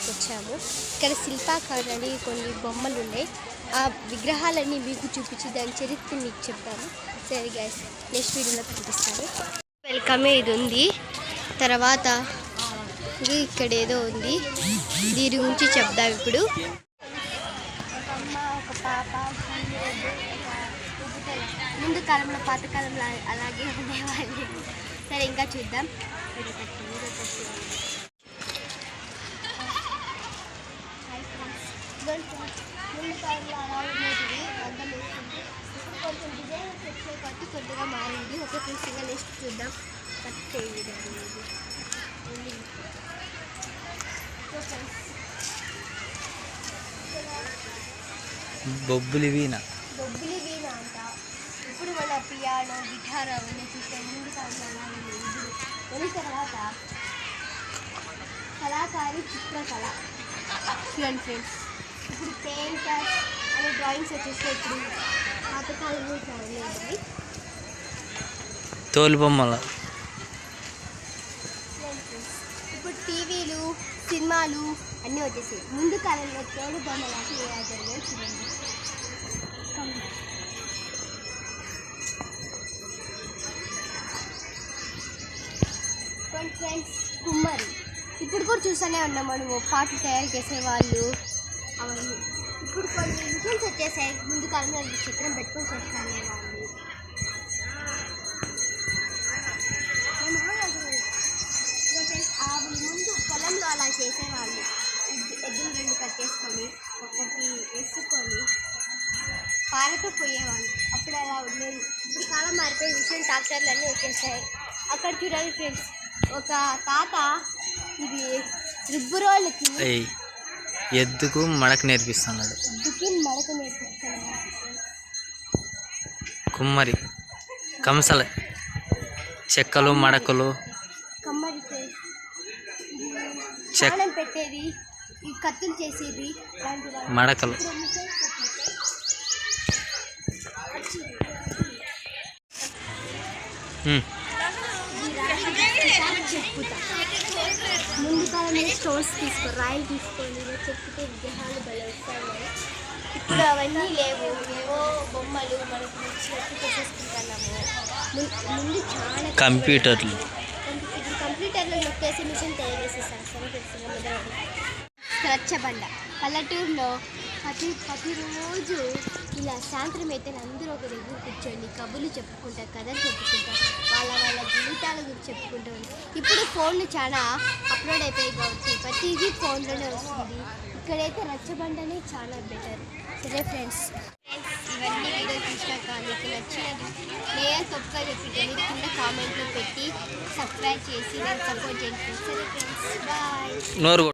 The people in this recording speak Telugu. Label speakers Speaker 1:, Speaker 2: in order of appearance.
Speaker 1: వచ్చాము. ఇక్కడ శిల్పాకారులు అని కొన్ని బొమ్మలు ఉన్నాయి. ఆ విగ్రహాలన్నీ మీకు చూపించి దాని చరిత్ర మీకు చెప్తాను. సరే గైస్, నెక్స్ట్ వీడియోలో కనిపిస్తాను. వెల్కమ్ ఇది ఉంది. తర్వాత ఇక్కడ ఏదో ఉంది, దీని గురించి చెప్దాం ఇప్పుడు. ఒక అమ్మ, ఒక పాప, ముందు కాలంలో పాతకాలంలో అలాగే ఉండేవాళ్ళు. సరే ఇంకా చూద్దాం. ముందు కాలంలో అలా ఉండేది, అందం వేసుకుంటే కొంచెం డిజైన్ వచ్చే కొద్ది కొద్దిగా మారింది. ఒక కృషిగా నెక్స్ట్ చూద్దాం. కట్ చేయండి.
Speaker 2: బొబ్బులి వీణ
Speaker 1: అంట. ఇప్పుడు మన పియానో, గిటార్ అవన్నీ చూస్తే ముందు కాలంలో అలాగే ఇప్పుడు దాని తర్వాత కళాకారి చిత్రకళ చూడండి ఫ్రెండ్స్. ఇప్పుడు పెయింటర్స్ అనే డ్రాయింగ్స్ వచ్చేసి ఇప్పుడు పాతకాలంలో చదవలేదు.
Speaker 2: తోలు బొమ్మల
Speaker 1: ఇప్పుడు టీవీలు, సినిమాలు అన్నీ వచ్చేసాయి. ముందు కాలంలో తోలు బొమ్మలాంటి ఎలా జరిగాయో చూడండి. ఫ్రెండ్స్, కుమ్మరి ఇప్పుడు కూడా చూస్తూనే ఉన్నాం మనము. పాటలు తయారు చేసేవాళ్ళు అవన్నీ. ఇప్పుడు కొన్ని మిషన్స్ వచ్చేసాయి. ముందు కాలంలో చిత్రం పెట్టుకొని చేస్తానే వాళ్ళు. ముందు పొలంలో అలా చేసేవాళ్ళు. ఎద్దులు రెండు కట్టేసుకొని ఒకటి వేసుకొని పారతో పోయేవాళ్ళు. అప్పుడు అలా ఉండేది. ఇప్పుడు కాలం మారిపోయి మిషన్ ట్రాక్టర్లు అన్నీ వచ్చేసాయి. అక్కడ చూడాలి ఫ్రెండ్స్, ఒక తాత ఇది రుబ్బురోళ్ళకి
Speaker 2: ఎద్దుకు మడక నేర్పిస్తున్నాడు. కుమ్మరి కంసల చెక్కలు, మడకలు,
Speaker 1: కమ్మరి చాణం పెట్టేది, ఈ కత్తులు చేసేది,
Speaker 2: మడకలు. ముందు కాలంలో స్టోన్స్ రాయిలు తీసుకొని చెప్పుతే విగ్రహాలు భలే వస్తాయి. ఇప్పుడు అవన్నీ లేవు. ఏవో బొమ్మలు మనకు నచ్చినట్టు చేసేసుకుంటున్నాము. ముందు చాలా కంప్యూటర్లు,
Speaker 1: ఇప్పుడు కంప్యూటర్లో నొక్కేసి మిషన్ తయారు చేసేసారు. రచ్చబండ పల్లెటూరులో ప్రతిరోజు ఇలా సాయంత్రం అయితే అందరూ ఒక దగ్గర కూర్చొని కబుర్లు చెప్పుకుంటారు, కథలు చెప్పుకుంటారు, వాళ్ళ జీవితాల గురించి చెప్పుకుంటారు. ఇప్పుడు ఫోన్లు చాలా అప్లోడ్ అయిపోయాయి కాబట్టి ప్రతిదీ ఫోన్లోనే వస్తుంది. ఇక్కడైతే రచ్చబండనే చాలా బెటర్. సరే ఫ్రెండ్స్, ఇవన్నీ వీడియో చూసినాక మీకు నచ్చినది నేను తప్పుగా చెప్పితే మీరు కింద కామెంట్లో పెట్టి సబ్స్క్రైబ్ చేసి నేను సపోర్ట్ చేయండి. సరే ఫ్రెండ్స్, బాయ్.